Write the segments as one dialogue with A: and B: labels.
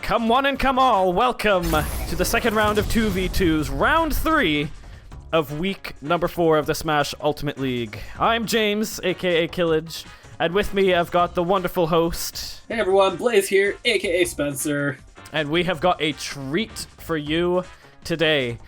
A: Come one and come all, welcome to the second round of 2v2s, round 3 of week number 4 of the Smash Ultimate League. I'm James, aka Kilij, and with me I've got the wonderful host.
B: Hey everyone, Blaze here, aka Spencer.
A: And we have got a treat for you today.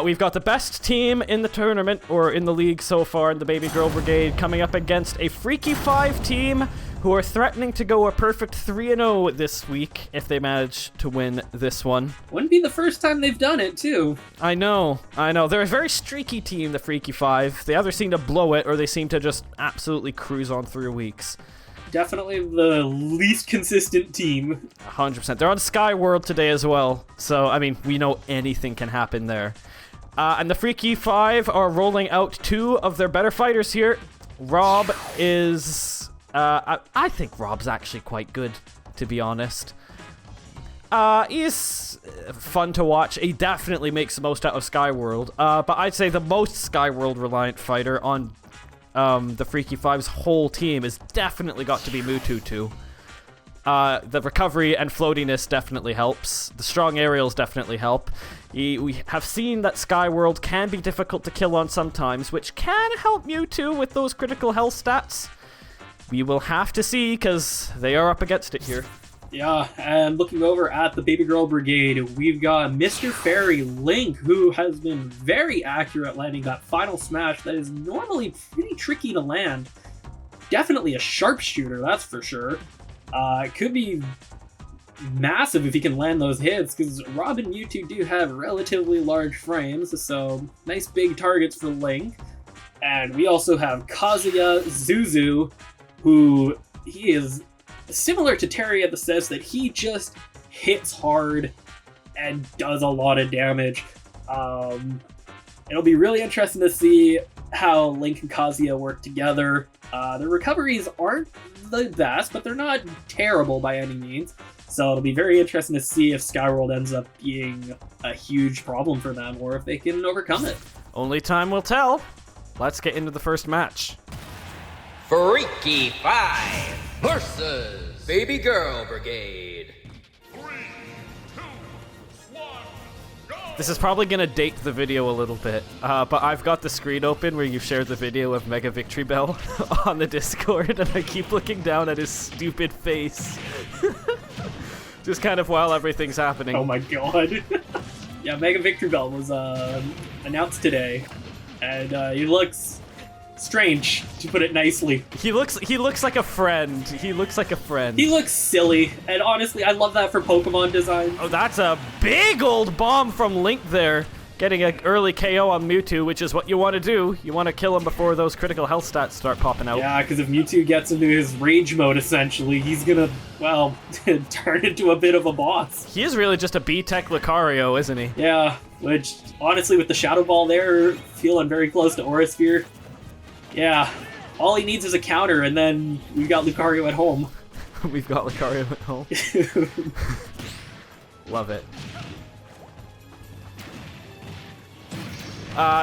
A: We've got the best team in the tournament, or in the league so far, in the Babygirl Brigade, coming up against a Freaky 5 team who are threatening to go a perfect 3-0 this week if they manage to win this one.
B: Wouldn't be the first time they've done it, too.
A: I know. They're a very streaky team, the Freaky 5. They either seem to blow it, or they seem to just absolutely cruise on through weeks.
B: Definitely the least consistent team.
A: 100%. They're on Sky World today as well, so, I mean, we know anything can happen there. And the Freaky 5 are rolling out 2 of their better fighters here. Rob is... I think Rob's actually quite good, to be honest. He's fun to watch. He definitely makes the most out of Skyworld. But I'd say the most Skyworld reliant fighter on the Freaky 5's whole team has definitely got to be Mututu. The recovery and floatiness definitely helps. The strong aerials definitely help. We have seen that Skyworld can be difficult to kill on sometimes, which can help Mewtwo with those critical health stats. We will have to see, because they are up against it here.
B: Yeah, and looking over at the Babygirl Brigade, we've got Mr. Fairy Link, who has been very accurate landing that final smash that is normally pretty tricky to land. Definitely a sharpshooter, that's for sure. It could be massive if he can land those hits, because Rob and Mewtwo do have relatively large frames, so nice big targets for Link. And we also have Kazuya Zuzu, who he is similar to Terry in the sense that he just hits hard and does a lot of damage. It'll be really interesting to see how Link and Kazuya work together. Their recoveries aren't the best, but they're not terrible by any means. So it'll be very interesting to see if Skyworld ends up being a huge problem for them, or if they can overcome it.
A: Only time will tell. Let's get into the first match.
C: Freaky 5 versus Babygirl Brigade.
D: 3, 2, 1, go!
A: This is probably going to date the video a little bit, but I've got the screen open where you shared the video of Mega Victory Bell on the Discord, and I keep looking down at his stupid face. Just kind of while everything's happening.
B: Oh my god. Yeah, Mega Victory Bell was announced today, and he looks strange, to put it nicely.
A: He looks like a friend. He looks like a friend.
B: He looks silly, and honestly, I love that for Pokemon design.
A: Oh, that's a big old bomb from Link there. Getting an early KO on Mewtwo, which is what you want to do. You want to kill him before those critical health stats start popping out.
B: Yeah, because if Mewtwo gets into his rage mode, essentially, he's gonna, well, turn into a bit of a boss.
A: He is really just a B-Tech Lucario, isn't he?
B: Yeah, which, honestly, with the Shadow Ball there, feeling very close to Aura Sphere, yeah, all he needs is a counter, and then we've got Lucario at home.
A: We've got Lucario at home. Love it.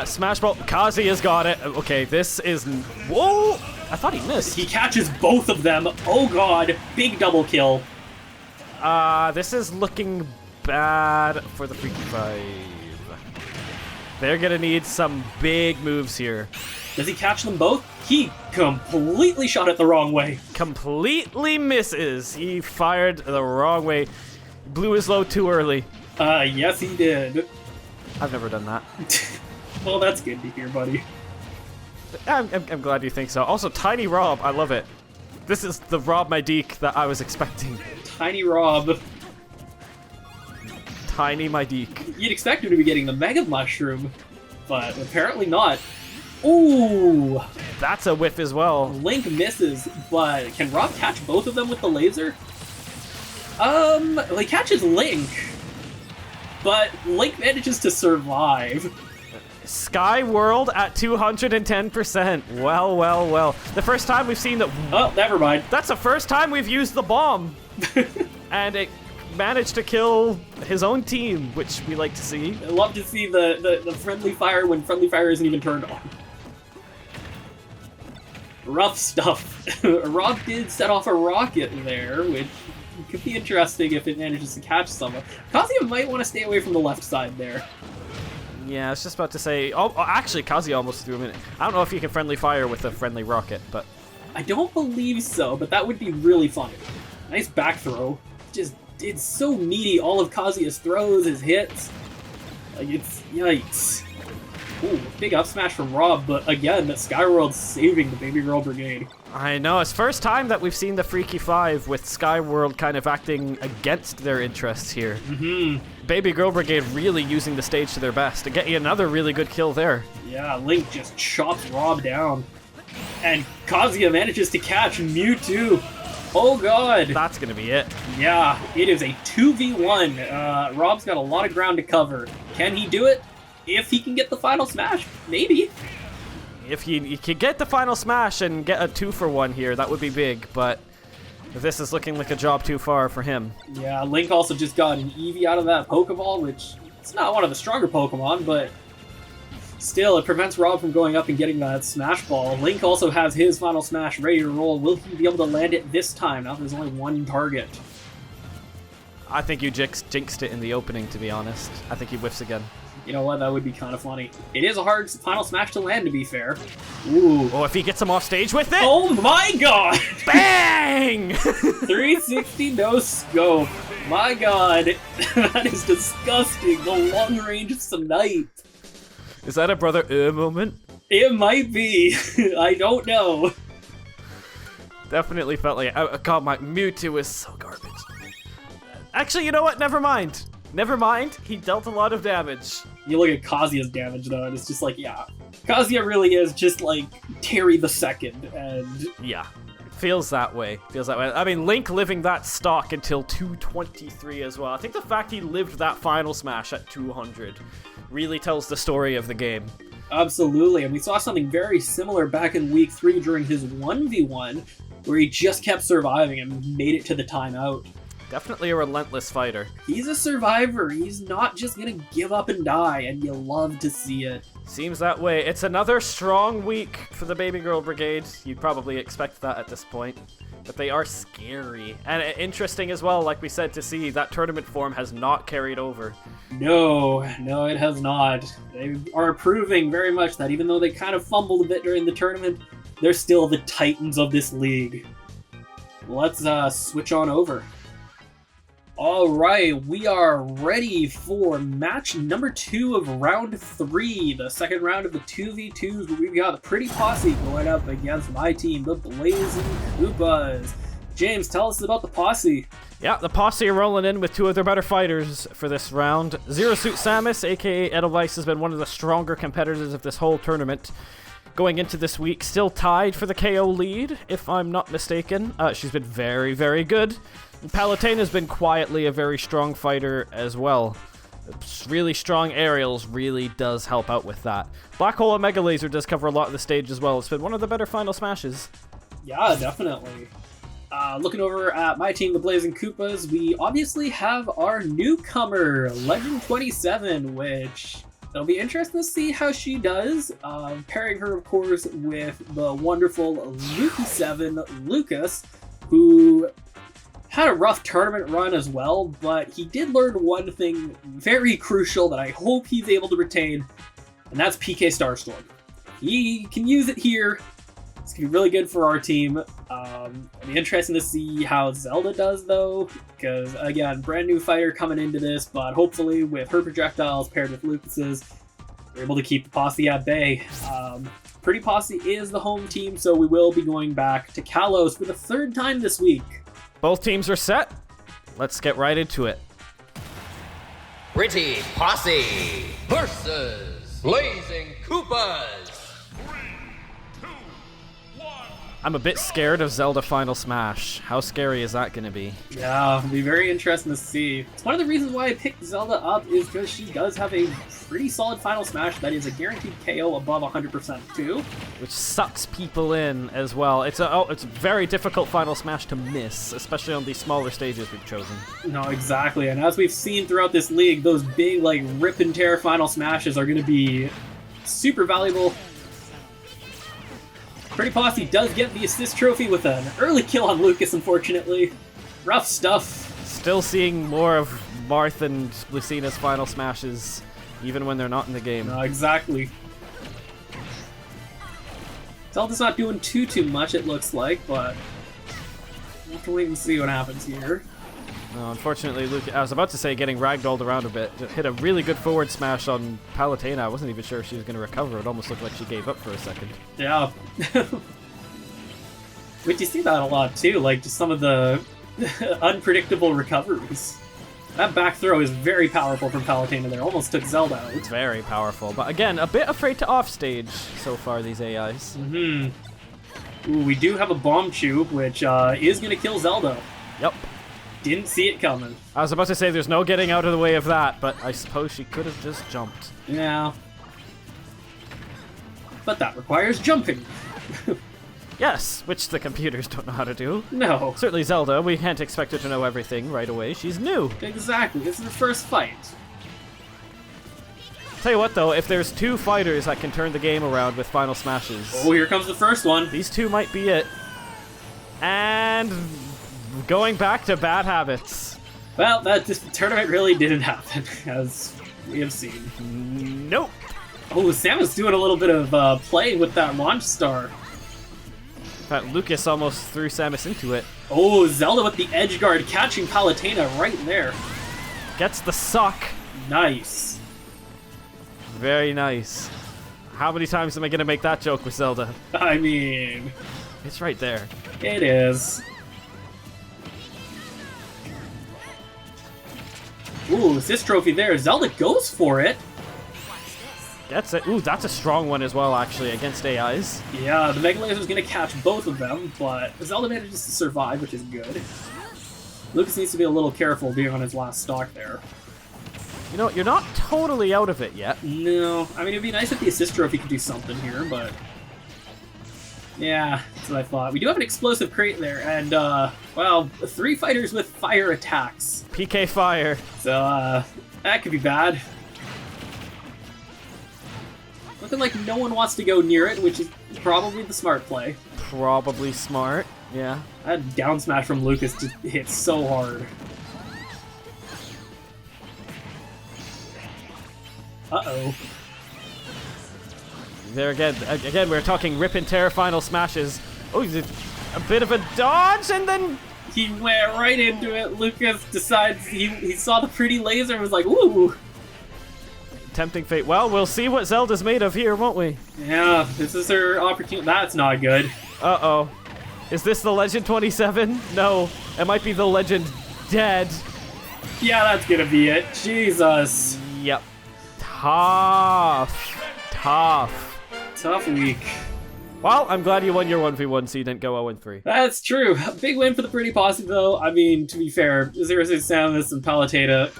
A: Smash Ball. Kazuya's got it. Okay, this is... Whoa! I thought he missed.
B: He catches both of them. Oh god, big double kill.
A: This is looking bad for the Freaky 5. They're gonna need some big moves here.
B: Does he catch them both? He completely shot it the wrong way.
A: Completely misses. He fired the wrong way. Blew his load too early.
B: Yes he did.
A: I've never done that.
B: Well, that's good to hear, buddy.
A: I'm glad you think so. Also, Tiny Rob, I love it. This is the Rob Mydeek that I was expecting.
B: Tiny Rob.
A: Tiny Mydeek.
B: You'd expect him to be getting the Mega Mushroom, but apparently not. Ooh!
A: That's a whiff as well.
B: Link misses, but can Rob catch both of them with the laser? He catches Link, but Link manages to survive.
A: Sky World at 210%. Well, well, well. The first time we've seen that...
B: Oh, never mind.
A: That's the first time we've used the bomb. And it managed to kill his own team, which we like to see.
B: I love to see the friendly fire when friendly fire isn't even turned on. Rough stuff. Rob did set off a rocket there, which could be interesting if it manages to catch someone. Kazuya might want to stay away from the left side there.
A: Yeah, I was just about to say... Oh, actually, Kazuya almost threw him in. I don't know if you can friendly fire with a friendly rocket, but...
B: I don't believe so, but that would be really funny. Nice back throw. Just, it's so meaty, all of Kazuya's throws, his hits. Like, it's... Yikes. Ooh, big up smash from Rob, but again, that Skyworld's saving the Babygirl Brigade.
A: I know, it's first time that we've seen the Freaky Five with Skyworld kind of acting against their interests here. Babygirl Brigade really using the stage to their best to get you another really good kill there.
B: Yeah, Link just chops Rob down. And Kazuya manages to catch Mewtwo. Oh god!
A: That's gonna be it.
B: Yeah, it is a 2v1. Rob's got a lot of ground to cover. Can he do it? If he can get the final smash, maybe.
A: If you could get the final smash and get a 2-for-1 here, that would be big, but this is looking like a job too far for him.
B: Yeah, Link also just got an Eevee out of that Pokeball, which it's not one of the stronger Pokemon, but still, it prevents Rob from going up and getting that Smash Ball. Link also has his final smash ready to roll. Will he be able to land it this time? Now there's only one target.
A: I think you jinxed it in the opening, to be honest. I think he whiffs again.
B: You know what? That would be kind of funny. It is a hard final smash to land, to be fair. Ooh.
A: Oh, if he gets him off stage with it?
B: Oh my god!
A: Bang!
B: 360 no scope. My god. That is disgusting. The long range of Sonite.
A: Is that a brother moment?
B: It might be. I don't know.
A: Definitely felt like God, my Mewtwo is so garbage. Actually, you know what? Never mind. Never mind. He dealt a lot of damage.
B: You look at Kazuya's damage though, and it's just like, yeah. Kazuya really is just like Terry the Second, and
A: yeah. Feels that way. Feels that way. I mean, Link living that stock until 223 as well. I think the fact he lived that final smash at 200 really tells the story of the game.
B: Absolutely, and we saw something very similar back in Week 3 during his 1v1, where he just kept surviving and made it to the timeout.
A: Definitely a relentless fighter.
B: He's a survivor. He's not just gonna give up and die, and you love to see it.
A: Seems that way. It's another strong week for the Babygirl Brigade. You'd probably expect that at this point. But they are scary. And interesting as well, like we said, to see that tournament form has not carried over.
B: No, it has not. They are proving very much that even though they kind of fumbled a bit during the tournament, they're still the titans of this league. Let's switch on over. Alright, we are ready for match number 2 of round 3, the second round of the 2v2s, where we've got the Pretty Posse going up against my team, the Blazing Koopas. James, tell us about the Posse.
A: Yeah, the Posse are rolling in with two of their better fighters for this round. Zero Suit Samus, aka Edelweiss, has been one of the stronger competitors of this whole tournament. Going into this week, still tied for the KO lead, if I'm not mistaken. She's been very, very good. Palutena has been quietly a very strong fighter as well. Really strong aerials really does help out with that. Black Hole and Mega Laser does cover a lot of the stage as well. It's been one of the better final smashes.
B: Yeah, definitely. Looking over at my team, the Blazing Koopas, we obviously have our newcomer, Legend 27, which it'll be interesting to see how she does. Pairing her, of course, with the wonderful Luke 7, Lucas, who had a rough tournament run as well, but he did learn one thing very crucial that I hope he's able to retain, and that's PK Starstorm. He can use it here. It's going to be really good for our team. It'll be interesting to see how Zelda does, though, because, again, brand new fighter coming into this, but hopefully with her projectiles paired with Lucas's, we're able to keep the Posse at bay. Pretty Posse is the home team, so we will be going back to Kalos for the third time this week.
A: Both teams are set. Let's get right into it.
C: Pretty Posse versus Blazing Koopas.
D: 3, 2, 1.
A: I'm a bit scared of Zelda Final Smash. How scary is that going to be?
B: Yeah, it'll be very interesting to see. It's one of the reasons why I picked Zelda up is because she does have a pretty solid Final Smash that is a guaranteed KO above 100% too.
A: Which sucks people in as well. It's a very difficult Final Smash to miss, especially on these smaller stages we've chosen.
B: No, exactly. And as we've seen throughout this league, those big, like, rip and tear Final Smashes are going to be super valuable. Pretty Posse does get the assist trophy with an early kill on Lucas, unfortunately. Rough stuff.
A: Still seeing more of Marth and Lucina's final smashes, even when they're not in the game.
B: Exactly. Zelda's not doing too much, it looks like, but we'll have to wait and see what happens here.
A: No, unfortunately, Luke, I was about to say getting ragdolled around a bit. Hit a really good forward smash on Palutena. I wasn't even sure if she was going to recover. It almost looked like she gave up for a second.
B: Yeah. But you see that a lot too, like just some of the unpredictable recoveries. That back throw is very powerful from Palutena there. Almost took Zelda out.
A: It's very powerful. But again, a bit afraid to offstage so far, these AIs.
B: Ooh, we do have a bomb chew, which is going to kill Zelda.
A: Yep.
B: Didn't see it coming.
A: I was about to say there's no getting out of the way of that, but I suppose she could have just jumped.
B: Yeah. But that requires jumping.
A: Yes, which the computers don't know how to do.
B: No.
A: Certainly Zelda, we can't expect her to know everything right away. She's new.
B: Exactly. It's her first fight.
A: Tell you what though, if there's two fighters that can turn the game around with final smashes,
B: Oh, here comes the first one.
A: these two might be it. And going back to bad habits.
B: Well, this tournament really didn't happen, as we have seen.
A: Nope.
B: Oh, Samus doing a little bit of play with that launch star.
A: In fact, Lucas almost threw Samus into it.
B: Oh, Zelda with the edge guard catching Palutena right there.
A: Gets the suck.
B: Nice.
A: Very nice. How many times am I going to make that joke with Zelda?
B: I mean,
A: It's right there.
B: it is. Ooh, assist trophy there. Zelda goes for it.
A: Gets it. Ooh, that's a strong one as well, actually, against AIs.
B: Yeah, the Mega Laser's gonna catch both of them, but Zelda manages to survive, which is good. Lucas needs to be a little careful being on his last stock there.
A: You know, you're not totally out of it yet.
B: No, I mean, it'd be nice if the assist trophy could do something here, but... yeah, that's what I thought. We do have an explosive crate there, and, well, 3 fighters with fire attacks.
A: PK Fire.
B: So, that could be bad. Looking like no one wants to go near it, which is probably the smart play.
A: Probably smart, yeah.
B: That down smash from Lucas just hit so hard. Uh-oh.
A: There again, we're talking rip and tear final smashes. Oh, a bit of a dodge, and then...
B: He went right into it. Lucas decides he saw the pretty laser and was like, ooh!
A: Tempting fate. Well, we'll see what Zelda's made of here, won't we?
B: Yeah, this is her opportunity. That's not good.
A: Uh-oh. Is this the Legend 27? No, it might be the Legend Dead.
B: Yeah, that's gonna be it. Jesus.
A: Yep. Tough.
B: Tough week.
A: Well, I'm glad you won your 1v1 so you didn't go 0-3.
B: That's true. A big win for the Pretty Posse, though. I mean, to be fair, 0-6 Samus and Palutena,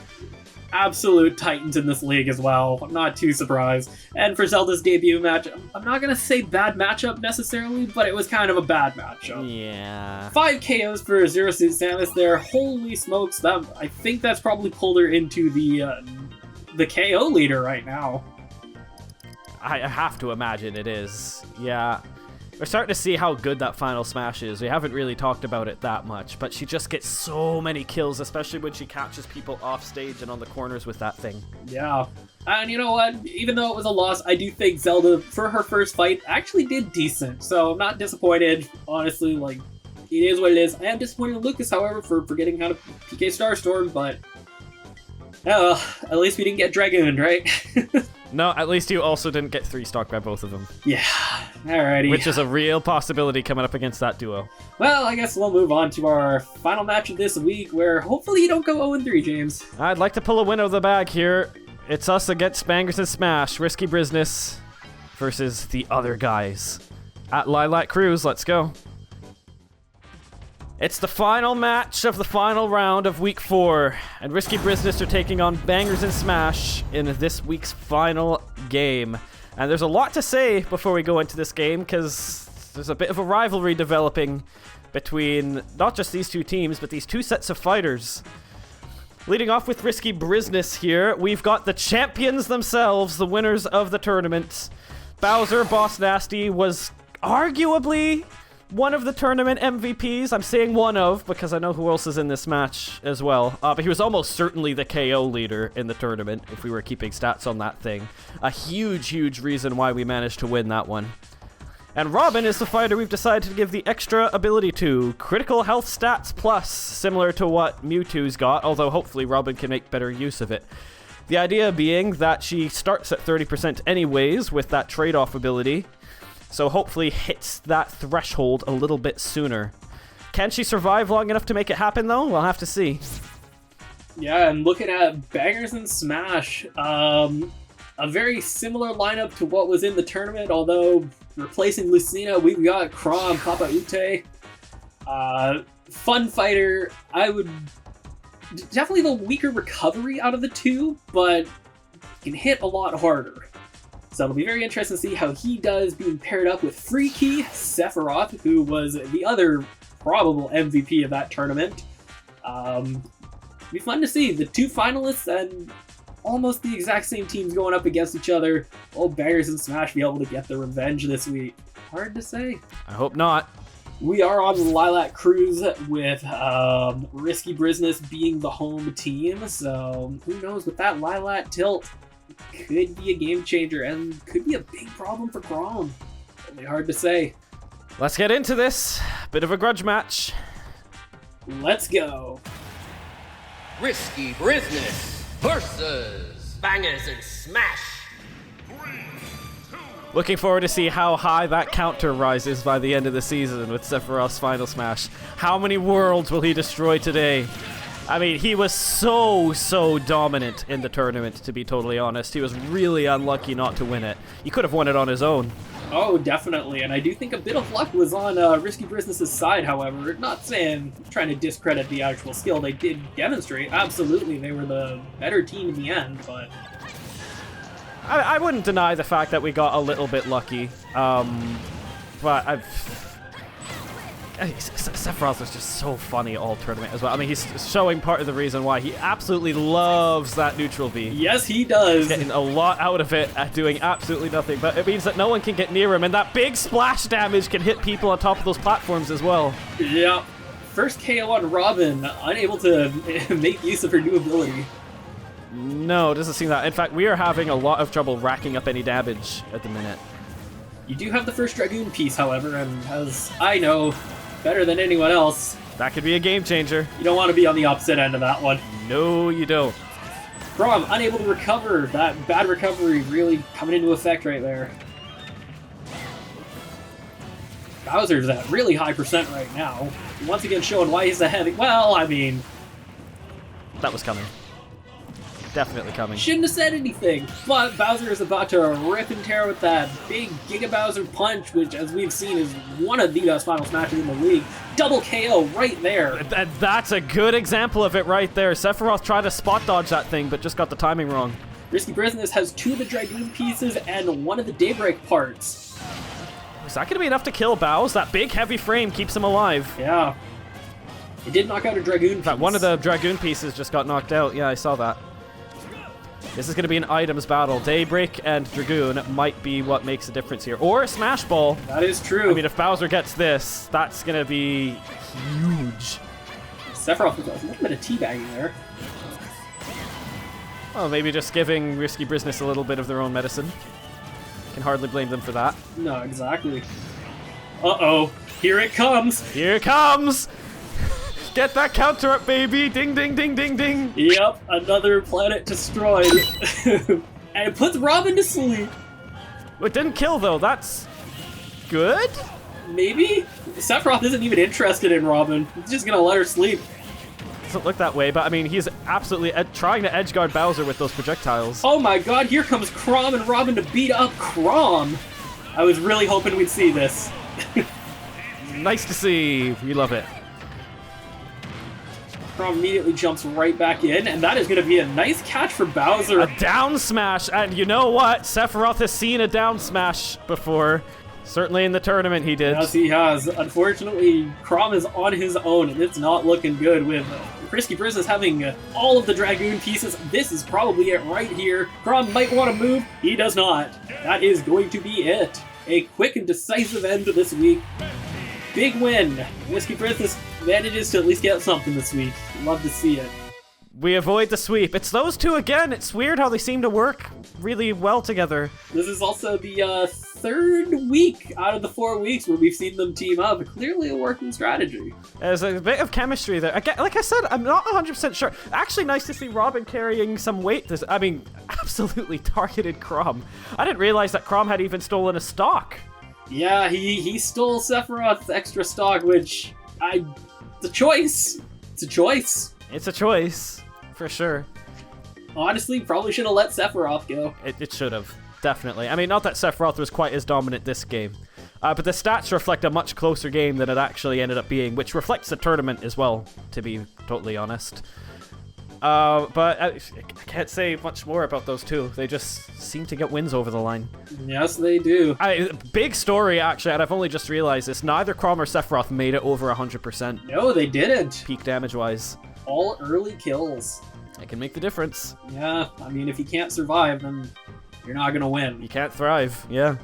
B: absolute titans in this league as well. I'm not too surprised. And for Zelda's debut match, I'm not going to say bad matchup necessarily, but it was kind of a bad matchup.
A: Yeah.
B: 5 KOs for 0-6 Samus there. Holy smokes. I think that's probably pulled her into the KO leader right now.
A: I have to imagine it is. Yeah. We're starting to see how good that final smash is. We haven't really talked about it that much, but she just gets so many kills, especially when she catches people off stage and on the corners with that thing.
B: Yeah. And you know what? Even though it was a loss, I do think Zelda, for her first fight, actually did decent. So I'm not disappointed. Honestly, like, it is what it is. I am disappointed in Lucas, however, for getting out of PK Starstorm, but... at least we didn't get Dragooned, right?
A: No, at least you also didn't get 3-stock by both of them.
B: Yeah, alrighty.
A: Which is a real possibility coming up against that duo.
B: Well, I guess we'll move on to our final match of this week, where hopefully you don't go 0-3, James.
A: I'd like to pull a win out of the bag here. It's us against Bangers and Smash, Risky Bryzness versus the other guys. At Lilac Cruise, let's go. It's the final match of the final round of week 4, and Risky Bryzness are taking on Bangers and Smash in this week's final game. And there's a lot to say before we go into this game, because there's a bit of a rivalry developing between not just these two teams, but these two sets of fighters. Leading off with Risky Bryzness here, we've got the champions themselves, the winners of the tournament. Bowser Boss Nasty was arguably one of the tournament MVPs. I'm saying one of, because I know who else is in this match as well. But he was almost certainly the KO leader in the tournament, if we were keeping stats on that thing. A huge, huge reason why we managed to win that one. And Robin is the fighter we've decided to give the extra ability to. Critical health stats plus, similar to what Mewtwo's got, although hopefully Robin can make better use of it. The idea being that she starts at 30% anyways with that trade-off ability, so hopefully hits that threshold a little bit sooner. Can she survive long enough to make it happen, though? We'll have to see.
B: Yeah, and looking at Bangers and Smash, a very similar lineup to what was in the tournament, although replacing Lucina, we've got Chrom, Papa Ute. Fun fighter, I would... Definitely the weaker recovery out of the two, but can hit a lot harder. So it'll be very interesting to see how he does being paired up with Freaky Sephiroth, who was the other probable MVP of that tournament. It'll be fun to see the two finalists and almost the exact same teams going up against each other. Will Bangers and Smash be able to get the revenge this week? Hard to say.
A: I hope not.
B: We are on the Lilac Cruise with Risky Bryzness being the home team, so who knows, with that Lilac tilt, could be a game changer and could be a big problem for Chrom. Only hard to say.
A: Let's get into this. Bit of a grudge match.
B: Let's go.
C: Risky Bryzness versus Bangers and Smash.
A: Looking forward to see how high that counter rises by the end of the season with Sephiroth's Final Smash. How many worlds will he destroy today? I mean, he was so dominant in the tournament, to be totally honest. He was really unlucky not to win it. He could have won it on his own.
B: Oh, definitely, and I do think a bit of luck was on Risky Bryzness' side, however. Not saying, trying to discredit the actual skill. They did demonstrate, absolutely, they were the better team in the end, but...
A: I wouldn't deny the fact that we got a little bit lucky, but Sephiroth was just so funny all tournament as well. I mean, he's showing part of the reason why he absolutely loves that neutral B.
B: Yes, he does.
A: Getting a lot out of it at doing absolutely nothing, but it means that no one can get near him, and that big splash damage can hit people on top of those platforms as well.
B: Yeah. First KO on Robin, unable to make use of her new ability.
A: No, it doesn't seem that. In fact, we are having a lot of trouble racking up any damage at the minute.
B: You do have the first Dragoon piece, however, and as I know better than anyone else,
A: that could be a game changer.
B: You don't want to be on the opposite end of that one.
A: No, you don't.
B: Chrom, unable to recover. That bad recovery really coming into effect right there. Bowser's at really high percent right now. Once again showing why he's ahead. Well, I mean...
A: That was coming. Definitely coming.
B: Shouldn't have said anything, but Bowser is about to rip and tear with that big Giga Bowser punch, which, as we've seen, is one of the best Final Smashes in the league. Double KO right there.
A: That's a good example of it right there. Sephiroth tried to spot dodge that thing, but just got the timing wrong.
B: Risky Bryzness has 2 of the Dragoon pieces and 1 of the Daybreak parts.
A: Is that going to be enough to kill Bowser? That big, heavy frame keeps him alive.
B: Yeah. It did knock out a Dragoon piece.
A: In fact, one of the Dragoon pieces just got knocked out. Yeah, I saw that. This is going to be an items battle. Daybreak and Dragoon might be what makes a difference here. Or a Smash Ball.
B: That is true.
A: I mean, if Bowser gets this, that's going to be huge.
B: Sephiroth with a little bit of teabagging there.
A: Well, maybe just giving Risky Bryzness a little bit of their own medicine. Can hardly blame them for that.
B: No, exactly. Uh-oh. Here it comes.
A: Here it comes. Get that counter up, baby! Ding, ding, ding, ding, ding!
B: Yep, another planet destroyed. And it puts Robin to sleep.
A: It didn't kill, though. That's good?
B: Maybe? Sephiroth isn't even interested in Robin. He's just gonna let her sleep.
A: Doesn't look that way, but I mean, he's absolutely trying to edgeguard Bowser with those projectiles.
B: Oh my god, here comes Chrom and Robin to beat up Chrom! I was really hoping we'd see this.
A: Nice to see. We love it.
B: Chrom immediately jumps right back in, and that is going to be a nice catch for Bowser.
A: A down smash, and you know what? Sephiroth has seen a down smash before. Certainly in the tournament he did.
B: Yes, he has. Unfortunately, Chrom is on his own, and it's not looking good with Risky Bryzness having all of the Dragoon pieces. This is probably it right here. Chrom might want to move. He does not. That is going to be it. A quick and decisive end to this week. Big win. Whiskey Bryzness manages to at least get something this week. Love to see it.
A: We avoid the sweep. It's those two again. It's weird how they seem to work really well together.
B: This is also the third week out of the 4 weeks where we've seen them team up. Clearly a working strategy.
A: There's a bit of chemistry there. Again, like I said, I'm not 100% sure. Actually, nice to see Robin carrying some weight. Absolutely targeted Crom. I didn't realize that Crom had even stolen a stock.
B: Yeah, he stole Sephiroth's extra stock, which it's a choice. It's a choice.
A: It's a choice, for sure.
B: Honestly, probably should have let Sephiroth go.
A: It should have, definitely. I mean, not that Sephiroth was quite as dominant this game, but the stats reflect a much closer game than it actually ended up being, which reflects the tournament as well, to be totally honest. But I can't say much more about those two. They just seem to get wins over the line.
B: Yes, they do.
A: Big story, actually, and I've only just realized this. Neither Crom or Sephiroth made it over 100%.
B: No, they didn't.
A: Peak damage-wise.
B: All early kills.
A: It can make the difference.
B: Yeah, I mean, if you can't survive, then you're not gonna win.
A: You can't thrive, yeah.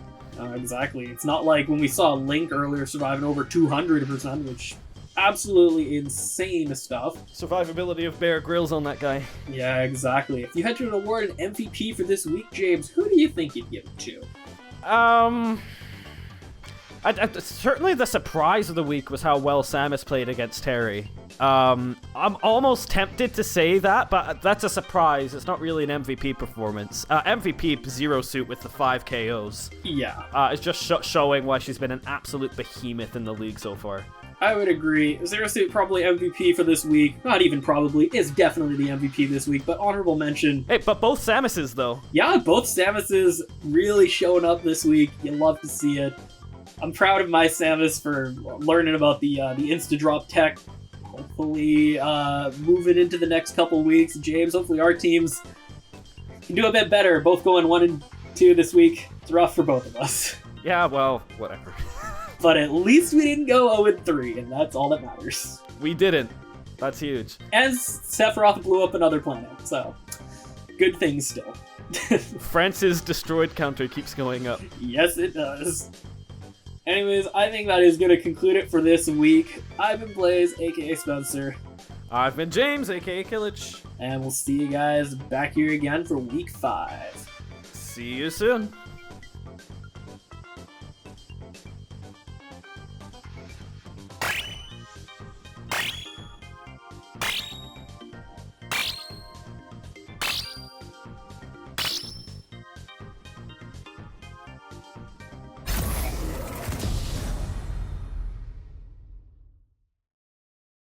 B: Exactly. It's not like when we saw Link earlier surviving over 200%, which absolutely insane stuff.
A: Survivability of Bear Grylls on that guy.
B: Yeah, exactly. If you had to award an MVP for this week, James, who do you think you'd give it to?
A: Certainly the surprise of the week was how well Samus played against Terry. I'm almost tempted to say that, but that's a surprise. It's not really an MVP performance. MVP Zero Suit with the 5 KOs.
B: Yeah.
A: It's just showing why she's been an absolute behemoth in the league so far.
B: I would agree. Zero Suit probably MVP for this week. Not even probably. Is definitely the MVP this week, but honorable mention.
A: Hey, but both Samuses, though.
B: Yeah, both Samuses really showing up this week. You love to see it. I'm proud of my Samus for learning about the insta-drop tech. Hopefully moving into the next couple weeks. James, hopefully our teams can do a bit better. Both going 1 and 2 this week. It's rough for both of us.
A: Yeah, well, whatever.
B: But at least we didn't go 0-3, and that's all that matters.
A: We didn't. That's huge.
B: And Sephiroth blew up another planet, so good things still.
A: France's destroyed counter keeps going up.
B: Yes, it does. Anyways, I think that is going to conclude it for this week. I've been Blaze, aka Spencer.
A: I've been James, aka Kilij.
B: And we'll see you guys back here again for week 5.
A: See you soon.